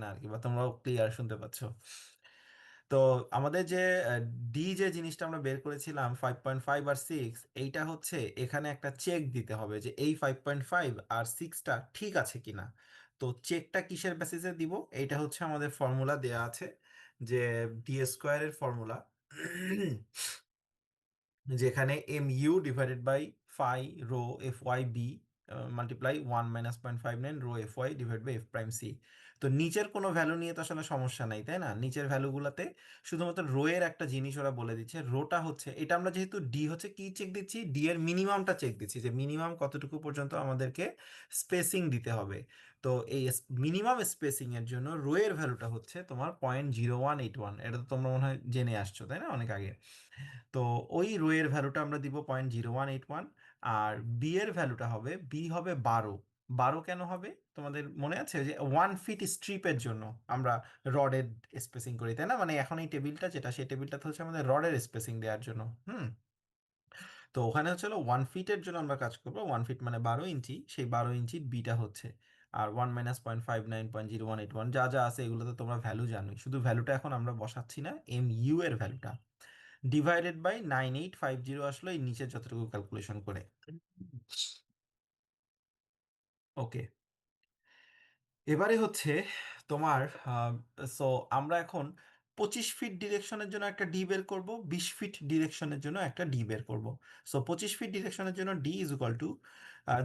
না আর কি, বা তোমরাও ক্লিয়ার শুনতে পাচ্ছ। তো আমাদের যে ডি যে জিনিসটা আমরা বের করেছিলাম 5.5 আর 6, এইটা হচ্ছে এখানে একটা চেক দিতে হবে যে এই 5.5 আর 6টা ঠিক আছে কিনা। তো চেকটা কিসের বেসিসে দিব, এইটা হচ্ছে আমাদের ফর্মুলা দেয়া আছে, যে ডি স্কোয়ারের ফর্মুলা, যেখানে M U divided by phi rho F Y B multiply 1 - 0.59 rho F Y divide by F prime C. তো নিচের কোনো ভ্যালু নিয়ে তো আসলে সমস্যা নাই, তাই না? নিচের ভ্যালুগুলোতে শুধুমাত্র রো এর একটা জিনিস ওরা বলে দিচ্ছে, রোটা হচ্ছে এটা, আমরা যেহেতু ডি হচ্ছে কি চেক দিচ্ছি, ডি এর মিনিমামটা চেক দিচ্ছি, যে মিনিমাম কতটুকু পর্যন্ত আমাদেরকে স্পেসিং দিতে হবে। তো এই মিনিমাম স্পেসিং এর জন্য রো এর ভ্যালুটা হচ্ছে তোমার 0.0181, এটা তো তোমরা মনে হয় জেনে আসছো তাই না, অনেক আগে। তো ওই রো এর ভ্যালুটা আমরা দিব 0.0181। আর বি এর ভ্যালুটা হবে, বি হবে 12। 12 কেন হবে তোমাদের মনে আছে? যে 1 ফিট স্ট্রিপের জন্য আমরা রডের স্পেসিং করি, তাই না? মানে এখন এই টেবিলটা যেটা, সেই টেবিলটা হচ্ছে আমাদের রডের স্পেসিং দেওয়ার জন্য। হুম। তো ওখানে হচ্ছে 1 ফিটের জন্য আমরা কাজ করবো, 1 ফিট মানে 12 ইঞ্চি, সেই 12 ইঞ্চি বিটা হচ্ছে। আর 1 - 0.59 0.0181 যা যা আছে এগুলো তো তোমরা ভ্যালু জানোই, শুধু ভ্যালুটা এখন আমরা বসাচ্ছি না, এম ইউ এর ভ্যালুটা ডিভাইডেড বাই 9850 আসলো এই নিচে যতটুকু ক্যালকুলেশন করে। ওকে, এবারে হচ্ছে তোমার, সো আমরা এখন 25 ফিট ডিরেকশনের জন্য একটা ডি বের করব, 20 ফিট ডিরেকশনের জন্য একটা ডি বের করব। সো 25 ফিট ডিরেকশনের জন্য ডি ইজ ইকুয়াল টু,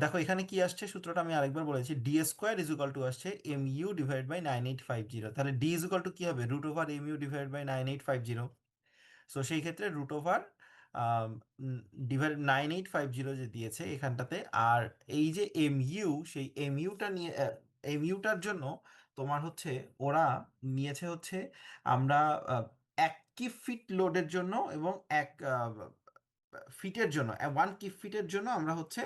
দেখো এখানে কি আসছে সূত্রটা আমি আরেকবার বলেছি, D square is equal to আসছে এম ইউ ডিভাইড বাই 9850। তাহলে ডি ইজ ইকুয়াল টু কি হবে, root over M U divide by 9850। So সেই ক্ষেত্রে রুট ওভার ডিভাইড 9850 যে দিয়েছে এখানটাতে, আর এই যে এম ইউ, সেই এম ইউটা নিয়ে, এম ইউটার জন্য তোমার হচ্ছে ওরা নিয়েছে হচ্ছে, আমরা আহ, এক কিপ ফিট লোডের জন্য এবং এক ফিটের জন্য, 1 কিপ ফিটের জন্য আমরা হচ্ছে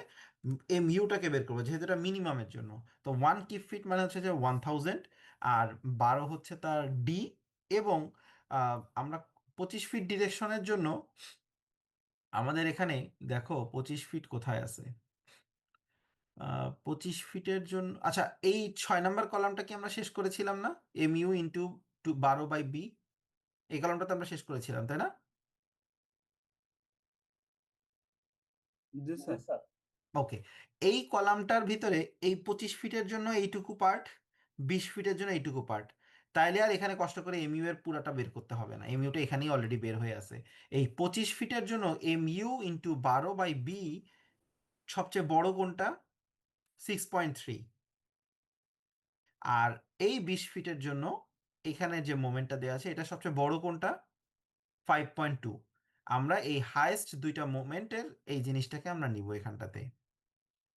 এম ইউটাকে বের করবো, যেহেতু এটা মিনিমামের জন্য। তো 1 কিপ ফিট মানে হচ্ছে যে 1000, আর 12 হচ্ছে তার ডি, এবং আমরা 25 ফিট ডিরেকশনের জন্য আমাদের এখানে, দেখো 25 ফিট কোথায় আছে, 25 ফিটের জন্য, আচ্ছা এই 6 নম্বর কলামটা কি আমরা শেষ করেছিলাম না, এম ইউ ইন্টু 12/বি, এই কলামটা তো আমরা শেষ করেছিলাম তাই না? জি স্যার। ওকে, এই কলামটার ভিতরে এই 25 ফিটের জন্য এইটুকু পার্ট, 20 ফিটের জন্য এইটুকু পার্ট, তাইলে আর এখানে কষ্ট করে এমইউ এর পুরাটা বের করতে হবে না, এমইউটা এখানেই অলরেডি বের হয়ে আছে। এই 25 ফিটের জন্য এমইউ ইন্টু 12/বি সবচেয়ে বড় কোনটা, 6.3। আর এই 20 ফিটের জন্য এখানে যে মোমেন্টটা দেওয়া আছে এটা সবচেয়ে বড় কোনটা, 5.2। আমরা এই হায়েস্ট দুইটা মোমেন্টের এই জিনিসটাকে আমরা নিব এখানটাতে,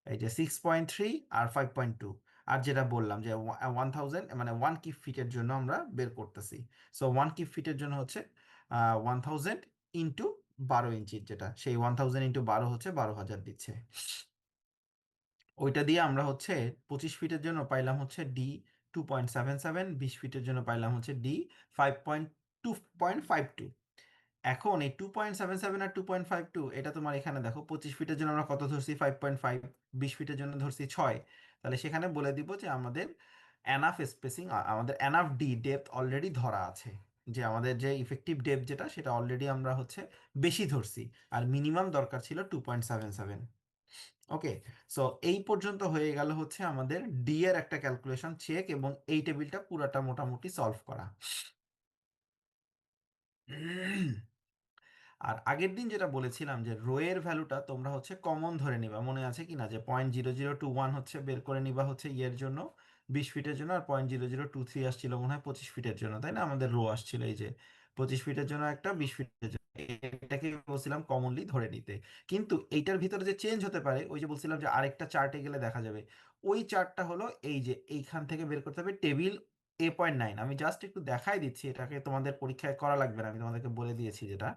এই যে 6.3 আর 5.2। আর যেটা বললাম যে 1000 মানে 1 কিপ ফিটের জন্য আমরা বের করতেছি। সো 1 কিপ ফিটের জন্য হচ্ছে 1000 ইন্টু 12 ইঞ্চির, যেটা সেই 1000 ইন্টু 12 হচ্ছে 12,000 দিচ্ছে। ওইটা দিয়ে আমরা হচ্ছে 25 ফিটের জন্য পাইলাম হচ্ছে ডি 2.77, 20 ফিটের জন্য পাইলাম হচ্ছে ডি 2.52। এখন এই 2.77 আর 2.52 এটা তোমার এখানে দেখো, 25 ফিটের জন্য আমরা কত ধরছি, 5.5, 20 ফিটের জন্য ধরছি 6। তাহলে সেখানে বলে দিব যে আমাদের এনাফ স্পেসিং, আমাদের এনাফ ডি ডেপথ অলরেডি ধরা আছে, যে আমাদের যে ইফেক্টিভ ডেপথ যেটা সেটা অলরেডি আমরা হচ্ছে বেশি ধরছি, আর মিনিমাম দরকার ছিল 2.77। ওকে, সো এই পর্যন্ত হয়ে গেল হচ্ছে আমাদের ডি এর একটা ক্যালকুলেশন চেক, এবং এই টেবিলটা পুরাটা মোটামুটি সলভ করা। আর আগের দিন যেটা বলেছিলাম যে রো এর ভ্যালুটা তোমরা হচ্ছে কমন ধরে নিবা, মনে আছে কি না, যে 0.0021 হচ্ছে বের করে নিবা হচ্ছে ইয়ের জন্য, 20 ফিটের জন্য, আর 0.0023 আসছিল মনে হয় 25 ফিটের জন্য, তাই না? আমাদের রো আসছিল এই যে 25 ফিটের জন্য একটা, 20 ফিটের জন্য, এটাকে বলছিলাম কমনলি ধরে নিতে। কিন্তু এইটার ভিতরে যে চেঞ্জ হতে পারে, ওই যে বলছিলাম যে আরেকটা চার্টে গেলে দেখা যাবে, ওই চার্টটা হলো এই যে এইখান থেকে বের করতে হবে টেবিল A.9। আমি জাস্ট একটু দেখাই দিচ্ছি, এটাকে তোমাদের পরীক্ষায় করা লাগবে না, আমি তোমাদেরকে বলে দিয়েছি যেটা।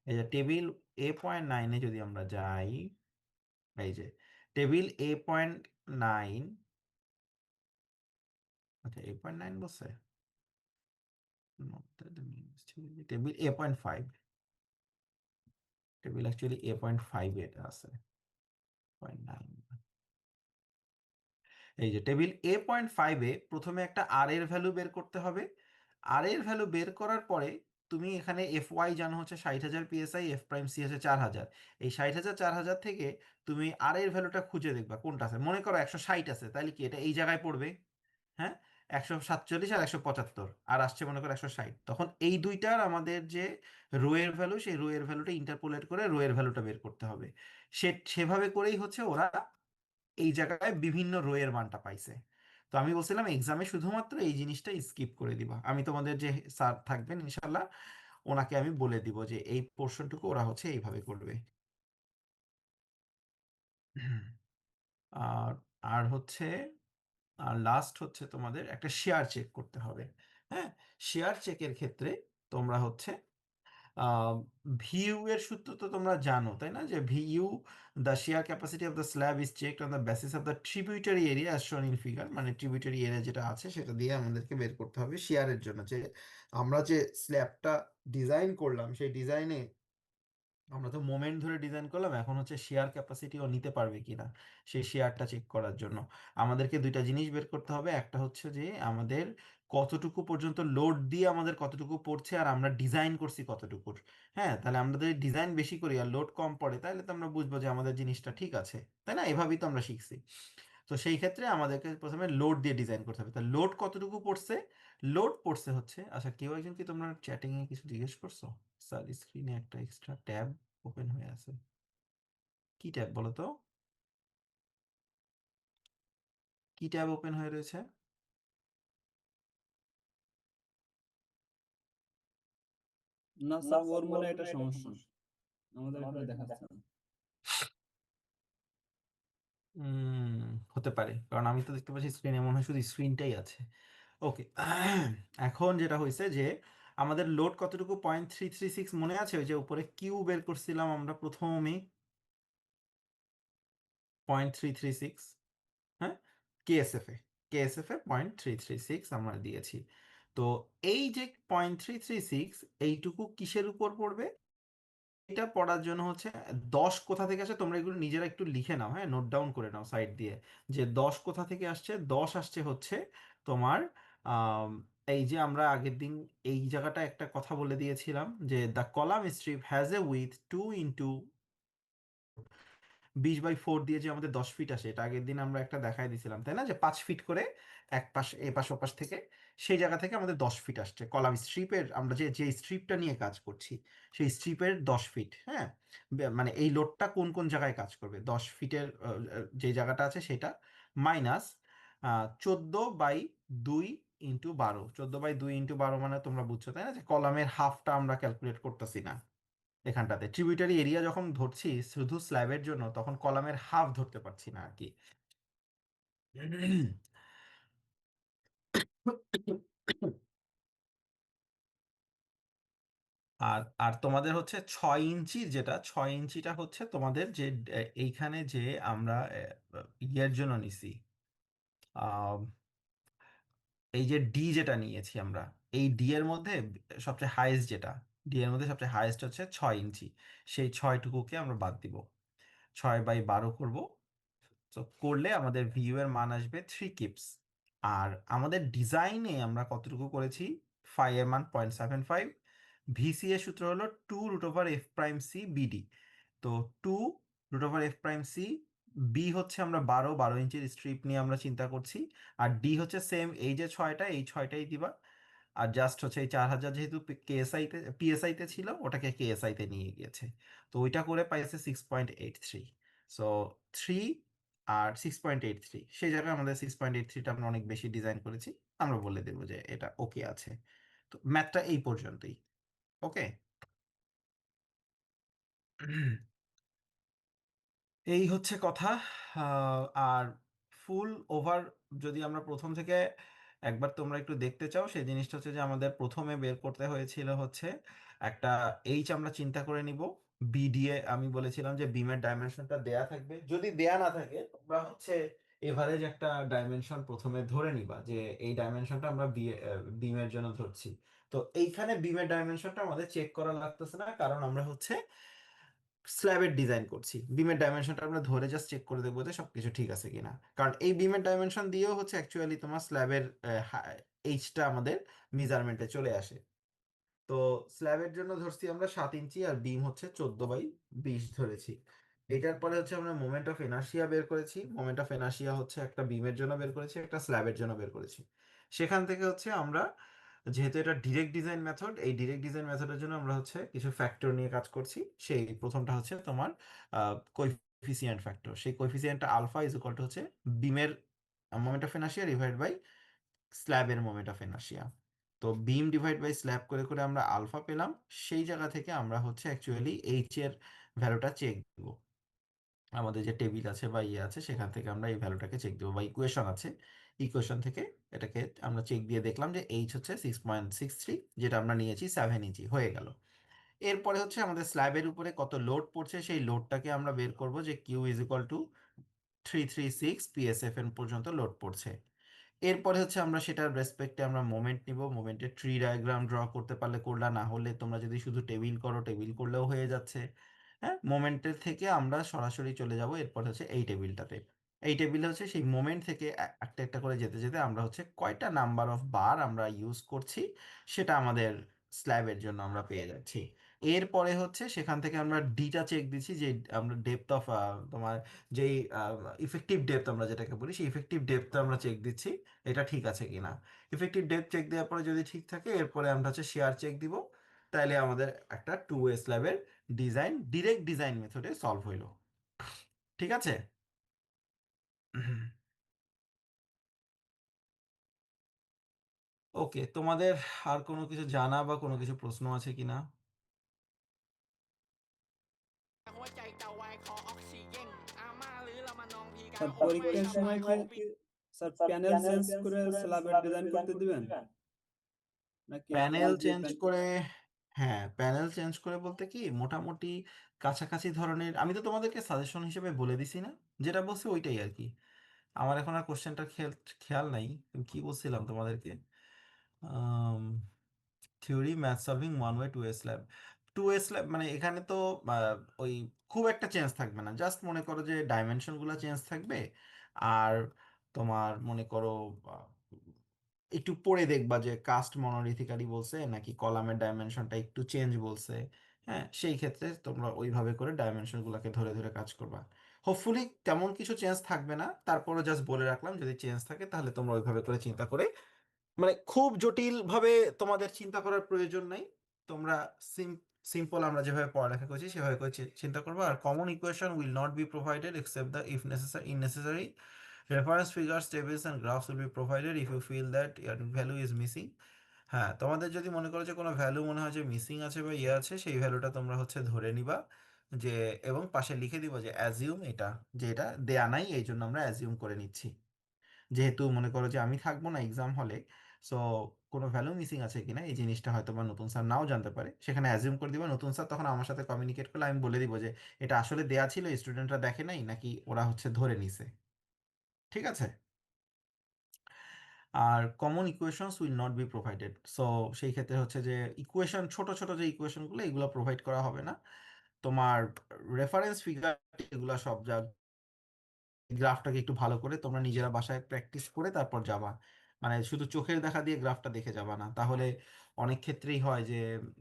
এই যে টেবিল A.9-এ যদি আমরা যাই, এই যে টেবিল A.9, আচ্ছা A.9 বলছে, table A.5, table actually A.5 এটা আছে, 0.9। এই যে টেবিল A.5-এ প্রথমে একটা আর এর ভ্যালু বের করতে হবে। আর এর ভ্যালু বের করার পরে তুমি এখানে এফ ওয়াই জানো হচ্ছে 60,000 পিএসআই, এফ প্রাইম সি হচ্ছে 4,000। এই 60,000 4,000 থেকে তুমি আর এর ভ্যালুটা খুঁজে দেখবা কোনটা আছে। মনে করো 160 আছে, তাহলে কি এটা এই জায়গায় পড়বে? হ্যাঁ, 147 আর 175, আর আসছে মনে করো 160। তখন এই দুইটার আমাদের যে রো এর ভ্যালু, সেই রো এর ভ্যালুটা ইন্টারপোলেট করে রো এর ভ্যালুটা বের করতে হবে। সেভাবে করেই হচ্ছে ওরা এই জায়গায় বিভিন্ন রো এর মানটা পাইছে। তো আমি বলছিলাম এক্সামে শুধুমাত্র এই জিনিসটা স্কিপ করে দিবা। আমি তোমাদের যে স্যার থাকবেন ইনশাল্লাহ, ওনাকে আমি বলে দিব যে এই পোর্শনটুকু ওরা হচ্ছে এইভাবে করবে। আর আর হচ্ছে আর লাস্ট হচ্ছে তোমাদের একটা শেয়ার চেক করতে হবে। হ্যাঁ, শেয়ার চেকের ক্ষেত্রে তোমরা হচ্ছে ভিইউ এর সূত্র তো তোমরা জানো তাই না, যে VU, the shear capacity of the slab is checked on the basis of the tributary area as shown in figure. মানে ট্রিবিউটারি এরিয়া যেটা আছে সেটা দিয়ে আমাদেরকে বের করতে হবে শেয়ারের জন্য, যে আমরা যে স্ল্যাবটা ডিজাইন করলাম সেই ডিজাইনে আমরা তো মোমেন্ট ধরে ডিজাইন করলাম, এখন হচ্ছে শেয়ার ক্যাপাসিটিও নিতে পারবে কিনা সেই শেয়ারটা চেক করার জন্য আমাদেরকে দুইটা জিনিস বের করতে হবে। একটা হচ্ছে যে আমাদের কতটুকু পর্যন্ত লোড দিয়ে আমাদের কতটুকু পড়ছে, আর আমরা ডিজাইন করছি কতটুকুর। হ্যাঁ, তাহলে আমরা যদি ডিজাইন বেশি করি আর লোড কম পড়ে, তাহলে তো আমরা বুঝবো যে আমাদের জিনিসটা ঠিক আছে, তাই না? এভাবেই তো আমরা শিখছি। তো সেই ক্ষেত্রে আমাদেরকে প্রথমে লোড দিয়ে ডিজাইন করতে হবে। তা লোড কতটুকু পড়ছে? লোড পড়ছে হচ্ছে, আচ্ছা কেউ একজন কি তোমরা চ্যাটিং এ কিছু জিজ্ঞেস করছো? স্যার স্ক্রিনে একটা এক্সট্রা ট্যাব ওপেন হয়ে আছে। কি ট্যাব বলো তো? কি ট্যাব ওপেন হয়ে রয়েছে? না স্যার, ওর মনে হয় এটা সমস্যা, আমাদের এখানে দেখাচ্ছে না। উম, হতে পারে, কারণ আমি তো দেখতে পাচ্ছি স্ক্রিনে মনে হয় শুধু স্ক্রিনটাই আছে। ওকে। এখন যেটা হয়েছে যে আমাদের লোড কতটুকু, 0.336 মনে আছে? ওই যে উপরে কিউ বের করছিলাম আমরা প্রথমেই, 0.336। হ্যাঁ, কেএসএফ এ, কেএসএফ এ 0.336 আমরা দিয়েছি। তো এই যে 0.336, এইটুকু কিসের উপর পড়বে? এটা পড়ার জন্য হচ্ছে 10 কোথা থেকে আসে তোমরা এগুলো নিজেরা একটু লিখে নাও, হ্যাঁ, নোট ডাউন করে নাও সাইড দিয়ে, যে 10 কোথা থেকে আসছে। 10 আসছে হচ্ছে তোমার আম, এই যে আমরা আগের দিন এই জায়গাটা একটা কথা বলে দিয়েছিলাম, যে the column strip has A with 2 × 20/4 দিয়ে যে আমাদের 10 ফিট আসে, এটা আগের দিন আমরা একটা দেখাই দিয়েছিলাম তাই না, যে 5 ফিট করে এক পাশ এ পাশ ও পাশ থেকে, সেই জায়গা থেকে আমাদের 10 ফিট আসছে কলাম স্ট্রিপের। আমরা যে যে স্ট্রিপটা নিয়ে কাজ করছি সেই স্ট্রিপের 10 ফিট। হ্যাঁ, মানে এই লোডটা কোন কোন জায়গায় কাজ করবে, 10 ফিটের যে জায়গাটা আছে সেটা, মাইনাস 14/2 × 12। 14/2 × 12 মানে তোমরা বুঝছো তাই না, যে কলামের হাফটা আমরা ক্যালকুলেট করতেছি না এখানটাতে। ট্রিবিউটারি এরিয়া যখন ধরছি শুধু স্ল্যাবের জন্য, তখন কলামের হাফ ধরতে পারছি না আর কি। আর আর তোমাদের হচ্ছে 6 ইঞ্চি, যেটা 6 ইঞ্চিটা হচ্ছে তোমাদের যে এইখানে যে আমরা ইয়ের জন্য নিছি, আহ, এই যে ডি যেটা নিয়েছি আমরা, এই ডি এর মধ্যে সবচেয়ে হাইয়েস্ট যেটা, ডি এর মধ্যে সবচেয়ে হাইয়েস্ট হচ্ছে 6 ইঞ্চি। সেই 6টুকুকে আমরা বাদ দিব, 6/12 করব। তো করলে আমাদের ভিউ এর মান আসবে 3 কিপস। আর আমাদের ডিজাইনে আমরা কতটুকু করেছি, ফাই এর মান 0.75। ভিসি এর সূত্র হলো 2√f'(c)(bd)। তো 2√f'(c)। বি হচ্ছে আমরা 12 ইঞ্চির স্ট্রিপ নিয়ে আমরা চিন্তা করছি। আর ডি হচ্ছে সেম, এই যে 6টা, এই 6টাই দিবা। আর জাস্ট হচ্ছে এই 4,000 যেহেতু কেএসআই তে পিএসআই তে ছিল, ওটাকে কেএসআই তে নিয়ে গিয়েছে। তো ওইটা করে পাইছে 6.83। সো 3 আর 6.83, সেই জায়গায় আমাদের 6.83টা আমরা অনেক বেশি ডিজাইন করেছি। আমরা বলে দেবো যে এটা ওকে আছে। তো ম্যাথটা এই পর্যন্তই। ওকে। এই হচ্ছে কথা। আর ফুল ওভার যদি আমরা প্রথম থেকে একবার তোমরা একটু দেখতে চাও, সেই জিনিসটা হচ্ছে যে আমাদের প্রথমে বের করতে হয়েছিল হচ্ছে একটা এইচ আমরা চিন্তা করে নিব। বিডিএ আমি বলেছিলাম যে বিমের ডাইমেনশনটা দেয়া থাকবে, যদি দেয়া না থাকে তোমরা হচ্ছে এভারেজ একটা ডাইমেনশন প্রথমে ধরে নিবা, যে এই ডাইমেনশনটা আমরা বিমের জন্য ধরছি। তো এইখানে বিমের ডাইমেনশনটা আমাদের চেক করা লাগতেছে না, কারণ আমরা হচ্ছে স্ল্যাবের ডিজাইন করছি, বিমের ডাইমেনশনটা আমরা ধরে জাস্ট চেক করে দেখবো যে সবকিছু ঠিক আছে কিনা, কারণ এই বিমের ডাইমেনশন দিয়েও হচ্ছে অ্যাকচুয়ালি তোমার স্ল্যাবের এইচটা আমাদের মেজারমেন্টে চলে আসে। তো স্ল্যাবের জন্য ধরছি আমরা 7 ইঞ্চি, আর বিম হচ্ছে 14/20 ধরেছি। এটার পরে হচ্ছে আমরা মোমেন্ট অফ ইনার্শিয়া বের করেছি। মোমেন্ট অফ ইনার্শিয়া হচ্ছে একটা বিমের জন্য বের করেছি, একটা স্ল্যাবের জন্য বের করেছি। সেখান থেকে হচ্ছে আমরা, যেহেতু এটা ডিরেক্ট ডিজাইন মেথড, এই ডিরেক্ট ডিজাইন মেথডের জন্য আমরা হচ্ছে কিছু ফ্যাক্টর নিয়ে কাজ করছি। সেই প্রথমটা হচ্ছে তোমার কোএফিসিয়েন্ট ফ্যাক্টর। সেই কোএফিসিয়েন্টটা আলফা ইজ ইকুয়াল টু হচ্ছে বিমের moment of inertia divide by স্ল্যাবের মোমেন্ট অফ ইনার্শিয়া। তো বিম ডিভাইড বাই স্ল্যাব করে করে আমরা আলফা পেলাম। সেই জায়গা থেকে আমরা হচ্ছে অ্যাকচুয়ালি এইচ এর ভ্যালুটা চেক দেবো। আমাদের যে টেবিল আছে বা ইয়ে আছে সেখান থেকে আমরা এই ভ্যালুটাকে চেক দেবো, বা ইকুয়েশন আছে, ইকুয়েশন থেকে এটাকে আমরা চেক দিয়ে দেখলাম যে এইচ হচ্ছে 6.63, যেটা আমরা নিয়েছি 7 ইঞ্চি হয়ে গেল। এরপরে হচ্ছে আমাদের স্ল্যাবের উপরে কত লোড পড়ছে সেই লোডটাকে আমরা বের করব, যে Q is equal to 336 PSFN পর্যন্ত লোড পড়ছে। এরপরে হচ্ছে আমরা সেটার রেসপেক্টে আমরা মোমেন্ট নিব। মোমেন্টের ট্রি ডায়াগ্রাম ড্র করতে পারলে করলা, না হলে তোমরা যদি শুধু টেবিল করো, টেবিল করলেও হয়ে যাচ্ছে। হ্যাঁ, মোমেন্টের থেকে আমরা সরাসরি চলে যাব এরপর হচ্ছে এই টেবিলটাতে। এই টেবিলে হচ্ছে সেই মোমেন্ট থেকে একটা একটা করে যেতে যেতে আমরা হচ্ছে কয়টা নাম্বার অফ বার আমরা ইউজ করছি সেটা আমাদের স্ল্যাবের জন্য আমরা পেয়ে যাচ্ছি। এরপরে হচ্ছে সেখান থেকে আমরা ডিটা চেক দিচ্ছি, যে আমরা ডেপথ অফ তোমার যেই ইফেক্টিভ ডেপথ আমরা যেটাকে বলি, সেই ইফেক্টিভ ডেপথটা আমরা চেক দিচ্ছি এটা ঠিক আছে কিনা। ইফেক্টিভ ডেপথ চেক দেওয়ার পরে যদি ঠিক থাকে, এরপরে আমরা হচ্ছে শেয়ার চেক দিব। তাইলে আমাদের একটা 2 ওয়ে স্ল্যাবের ডিজাইন ডিরেক্ট ডিজাইন মেথডে সলভ হইলো। ঠিক আছে। ওকে, তোমাদের আর কোনো কিছু জানা বা কোনো কিছু প্রশ্ন আছে কিনা? স্যার পরীক্ষার সময় কি স্যার প্যানেল চেঞ্জ করে স্ল্যাবের ডিজাইন করতে দিবেন, নাকি প্যানেল আপনার যে চেঞ্জ করে? হ্যাঁ, প্যানেল চেঞ্জ করে বলতে কি, মোটামুটি কাছাকাছি ধরনের, আমি তো তোমাদেরকে সাজেশন হিসেবে বলে দিছি না, যেটা বলছি ওইটাই আর কি। আমার এখন আর কোশ্চেনটা খেয়াল খেয়াল নাই আমি কি বলছিলাম তোমাদেরকে। Theory math solving 1 way 2 way slab. 2 way slab মানে এখানে তো ওই খুব একটা চেঞ্জ থাকবে না, জাস্ট মনে করো যে ডাইমেনশনগুলো চেঞ্জ থাকবে। আর তোমার মনে করো আহ, একটু পড়ে দেখবা যে কাস্ট মনোলিথিক্যালি বলছে নাকি কলামের ডাইমেনশনটা একটু চেঞ্জ বলছে। হ্যাঁ, সেই ক্ষেত্রে তোমরা ওইভাবে করে ডাইমেনশনগুলোকে ধরে ধরে কাজ করবা। হোপফুলি তেমন কিছু চেঞ্জ থাকবে না, তারপরও জাস্ট বলে রাখলাম যদি চেঞ্জ থাকে তাহলে তোমরা ওইভাবে করে চিন্তা করে, মানে খুব জটিল ভাবে তোমাদের চিন্তা করার প্রয়োজন নাই। তোমরা সিম্পল আমরা যেভাবে পড়ালেখা করছি সেভাবে করে চিন্তা করবো। আর common equation will not be provided except the if necessary in necessary reference figures tables and graphs will be provided if you feel that their value is missing. হ্যাঁ, তোমাদের যদি মনে করো যে কোনো ভ্যালু মনে হয় যে মিসিং আছে বা ইয়ে আছে, সেই ভ্যালুটা তোমরা হচ্ছে ধরে নিবা, যে এবং পাশে লিখে দিবা যে অ্যাজিউম এটা, যে এটা দেয়া নাই এই জন্য আমরা অ্যাজিউম করে নিচ্ছি। যেহেতু মনে করো যে আমি থাকবো না এক্সাম হলে, সো কোনো ভ্যালু মিসিং আছে কিনা এই জিনিসটা হয়তো বা নতুন স্যার নাও জানতে পারে, সেখানে অ্যাজিউম করে দিবা। নতুন স্যার তখন আমার সাথে কমিউনিকেট করলে আমি বলে দিব যে এটা আসলে দেয়া ছিল, স্টুডেন্টরা দেখে নাই নাকি ওরা হচ্ছে ধরে নিছে। ঠিক আছে। আর common equations will not be provided, so সেই ক্ষেত্রে হচ্ছে যে ইকুয়েশন, ছোট ছোট যে ইকুয়েশনগুলো এগুলো প্রোভাইড করা হবে না। তোমার রেফারেন্স ফিগার এগুলো সব যা, গ্রাফটাকে একটু ভালো করে তোমরা নিজেরা বাসায় প্র্যাকটিস করে তারপর যাবা। মানে শুধু চোখের দেখা দিয়ে গ্রাফটা দেখে যাবা না, তাহলে অনেক ক্ষেত্রেই হয় যে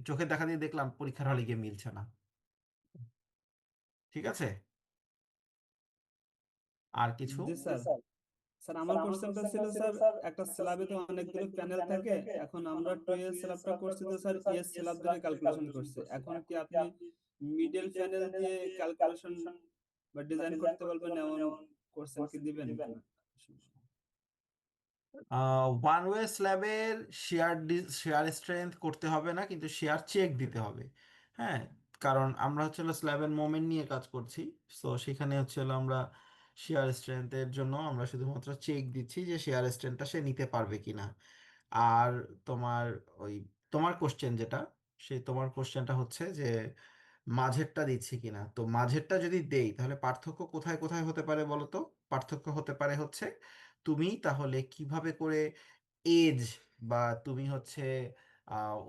চোখের দেখা দিয়ে দেখলাম পরীক্ষার হলে গিয়ে মিলছে না। ঠিক আছে। আর কিছু? জি স্যার। স্যার আমার কোশ্চেনটা ছিল স্যার, একটা স্ল্যাবে তো অনেকগুলো প্যানেল থাকে, এখন আমরা 2 এর স্ল্যাবটা করছি তো স্যার এস স্ল্যাব ধরে ক্যালকুলেশন করছি, এখন কি আপনি মিডল প্যানেল দিয়ে ক্যালকুলেশন বা ডিজাইন করতে বলবেন এমন কোশ্চেন কি দিবেন কিনা? ওয়ান ওয়ে স্ল্যাবের শেয়ার স্ট্রেংথ করতে হবে না, কিন্তু শেয়ার চেক দিতে হবে। হ্যাঁ, কারণ আমরা হচ্ছে স্ল্যাবের মোমেন্ট নিয়ে কাজ করছি। সো সেখানে হচ্ছে আমরা শেয়ার স্ট্রেংথের জন্য আমরা শুধুমাত্র চেক দিচ্ছি যে শেয়ার স্ট্রেংথটা সে নিতে পারবে কিনা। আর তোমার ওই তোমার কোশ্চেন যেটা, সেই তোমার কোশ্চেনটা হচ্ছে যে মাঝেরটা দিচ্ছি কিনা। তো মাঝেরটা যদি দেই তাহলে পার্থক্য কোথায় কোথায় হতে পারে বলো তো? পার্থক্য হতে পারে হচ্ছে তুমি তাহলে কিভাবে করে এজ, বা তুমি হচ্ছে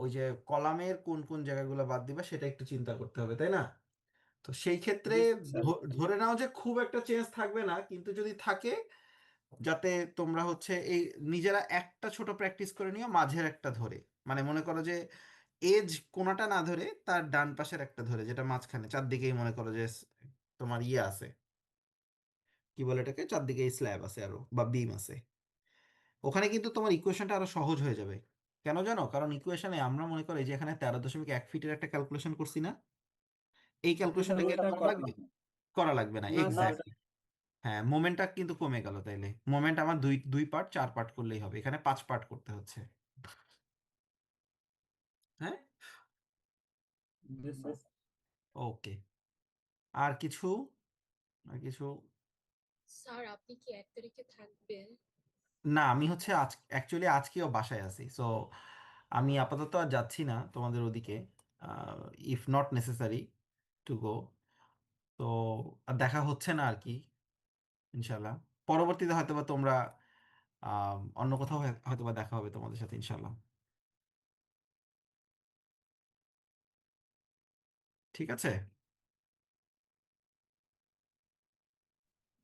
ওই যে কলামের কোন কোন জায়গাগুলো বাদ দিবা সেটা একটু চিন্তা করতে হবে, তাই না? তো সেই ক্ষেত্রে জি স্যার। ধরে নাও যে খুব একটা চেঞ্জ থাকবে না, কিন্তু যদি থাকে, যাতে তোমরা হচ্ছে এই নিজেরা একটা ছোট প্র্যাকটিস করে নিও মাঝের একটা ধরে, মানে মনে করো যে এজ কোনাটা না ধরে তার ডান পাশের একটা ধরে, যেটা মাঝখানে চারদিকেই মনে করো যে তোমার ইয়ে আছে, কি বলে এটাকে, চারদিকেই স্ল্যাব আছে আরো বা বিম আছে। ওখানে কিন্তু তোমার ইকুয়েশনটা আরো সহজ হয়ে যাবে। কেন জানো? কারণ ইকুয়েশনে আমরা মনে করি যে এখানে 13.1 ফিটের একটা ক্যালকুলেশন করছি না, এই জি স্যার, ক্যালকুলেশনটা কি আর ওটা করা করা লাগবে? করা লাগবে না, না স্যার, ওটা এক্স্যাক্টলি। হ্যাঁ, মোমেন্টটা কিন্তু কমে গেল, তাইলে মোমেন্ট আমার দুই দুই পার্ট 4 পার্ট করলেই হবে, এখানে 5 পার্ট করতে হচ্ছে। হ্যাঁ, জি স্যার। ওকে। আর কিছু, আর কিছু? স্যার আপনি কি 1 তারিখে থাকবেন? না, আমি হচ্ছে আজ অ্যাকচুয়ালি আজকেও বাসায় আছি, সো আমি আপাতত আর যাচ্ছি না তোমাদের ওদিকে, if not necessary to go. তো আর দেখা হচ্ছে না আর কি, ইনশাল্লাহ। পরবর্তীতে হয়তোবা তোমরা অন্য কোথাও হয়তোবা দেখা হবে তোমাদের সাথে, ইনশাল্লাহ। ঠিক আছে।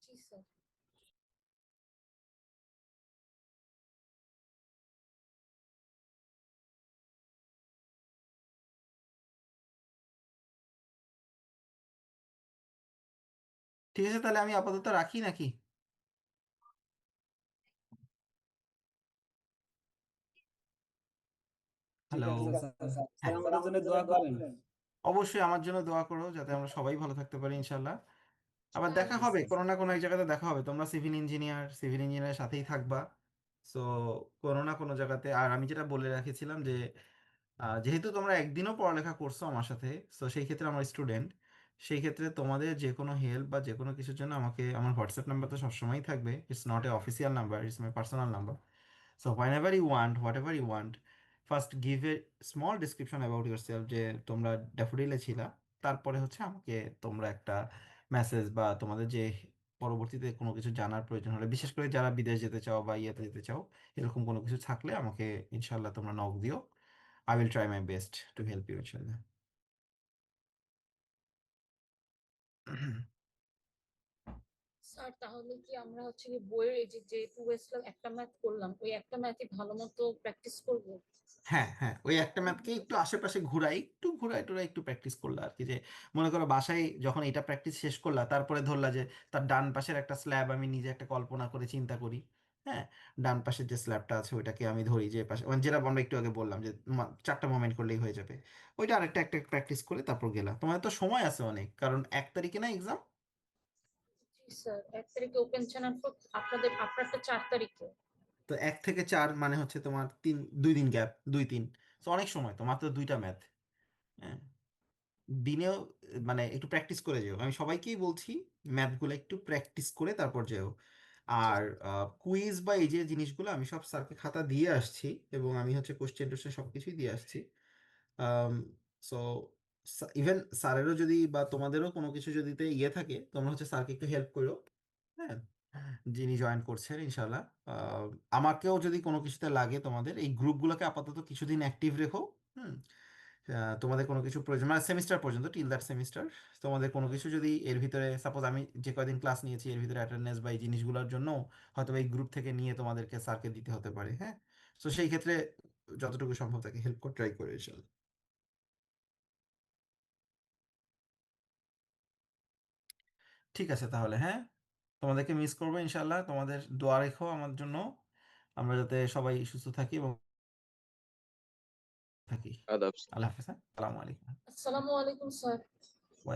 জি স্যার। ঠিক আছে, তাহলে আমি আপাতত রাখি নাকি? ঠিক হ্যালো। আছে স্যার। স্যার হ্যাঁ, আমাদের জন্য দোয়া করেন। অবশ্যই আমার জন্য দোয়া করো যাতে আমরা সবাই ভালো থাকতে পারি, ইনশাল্লাহ। আবার স্যার দেখা জি হবে, স্যার। কোনো না কোনো এক জায়গাতে দেখা হবে। তোমরা সিভিল ইঞ্জিনিয়ার, সিভিল ইঞ্জিনিয়ারের সাথেই থাকবা। সো কোনো না কোনো জায়গাতে। আর আমি যেটা বলে রেখেছিলাম যে যেহেতু তোমরা একদিনও পড়ালেখা করছো আমার সাথে, সো সেই ক্ষেত্রে আমার স্টুডেন্ট, সেই ক্ষেত্রে তোমাদের যে কোনো হেল্প বা যে কোনো কিছুর জন্য আমাকে, আমার হোয়াটসঅ্যাপ নাম্বার তো সবসময়ই থাকবে। It's not a official number, it's my personal number. So whenever you want, whatever you want, first give a small description about yourself, যে তোমরা ড্যাফোডিলে ছিলা। তারপরে হচ্ছে আমাকে তোমরা একটা মেসেজ বা তোমাদের যে পরবর্তীতে কোনো কিছু জানার প্রয়োজন হলে, বিশেষ করে যারা বিদেশ যেতে চাও বা ইয়েতে যেতে চাও, এরকম কোনো কিছু থাকলে আমাকে ইনশাল্লাহ তোমরা নক দিও। I will try my best to help you, ইনশাল্লাহ। স্যার তাহলে কি আমরা হচ্ছে কি বইয়ের এই যে যে টু ওয়েস্টলাম একটা ম্যাথ করলাম, ওই একটা ম্যাথই ভালো মতো প্র্যাকটিস করব? হ্যাঁ, হ্যাঁ, ওই একটা ম্যাথকে একটু আশেপাশে ঘুরাই, একটু ঘুরাই টুরাই একটু প্র্যাকটিস করলা আর কি। যে মনে করো বাসায় যখন এটা প্র্যাকটিস শেষ করলা, তারপরে ধরলা যে তার ডান পাশের একটা স্ল্যাব আমি নিজে একটা কল্পনা করে চিন্তা করি। হ্যাঁ, ডান পাশের যে স্ল্যাবটা আছে ওইটাকে আমি ধরি, যে পাশে মানে যেটা আমরা একটু আগে বললাম যে 4টা মোমেন্ট করলেই হয়ে যাবে। ওইটা আরেকটা একটা প্র্যাকটিস করে তারপর গেলা। তোমাদের তো সময় আছে অনেক, কারণ 1 তারিখে না এক্সাম। জি স্যার, 1 তারিখে ওপেন চ্যানেল আপনারটা 4 তারিখে। তো 1 থেকে 4 মানে হচ্ছে তোমার 2 দিন গ্যাপ, 2 3, তো অনেক সময় তো, মাত্র 2টা ম্যাথ। হ্যাঁ, দিনেও মানে একটু প্র্যাকটিস করে যেও, আমি সবাইকেই বলছি ম্যাথগুলো একটু প্র্যাকটিস করে তারপর যেও। জি আর কুইজ বা এই যে জিনিসগুলো আমি সব স্যারকে খাতা দিয়ে আসছি, এবং আমি হচ্ছে কোশ্চেন টোশ্চেন সব কিছুই দিয়ে আসছি। সো ইভেন স্যারেরও যদি বা তোমাদেরও কোনো কিছু যদিতে ইয়ে থাকে, তোমরা হচ্ছে স্যারকে একটু হেল্প করো। হ্যাঁ, যিনি জয়েন করছেন, ইনশাল্লাহ। আহ, আমাকেও যদি কোনো কিছুতে লাগে, তোমাদের এই গ্রুপগুলোকে আপাতত কিছুদিন অ্যাক্টিভ রেখো। হুম। তোমাদের কোনো কিছু প্রয়োজন মানে সেমিস্টার পর্যন্ত, টিল দ্যাট সেমিস্টার, তোমাদের কোনো কিছু যদি এর ভিতরে, সাপোজ আমি যে কয়দিন ক্লাস নিয়েছি এর ভিতরে অ্যাটেন্ডেন্স বা এই জিনিসগুলোর জন্য হয়তো এই গ্রুপ থেকে নিয়ে তোমাদেরকে স্যারকে দিতে হতে পারে। হ্যাঁ, তো সেই ক্ষেত্রে যতটুকু সম্ভব তাকে হেল্প করে ট্রাই করে, ইনশাল্লাহ। ঠিক আছে তাহলে, হ্যাঁ, তোমাদেরকে মিস করবো, ইনশাল্লাহ। তোমাদের দোয়া রেখো আমার জন্য, আমরা যাতে সবাই সুস্থ থাকি এবং থাকি। آداب. আল্লাহ হাফেজ, হ্যাঁ, আসসালামু আলাইকুম। আসসালামু আলাইকুম স্যার।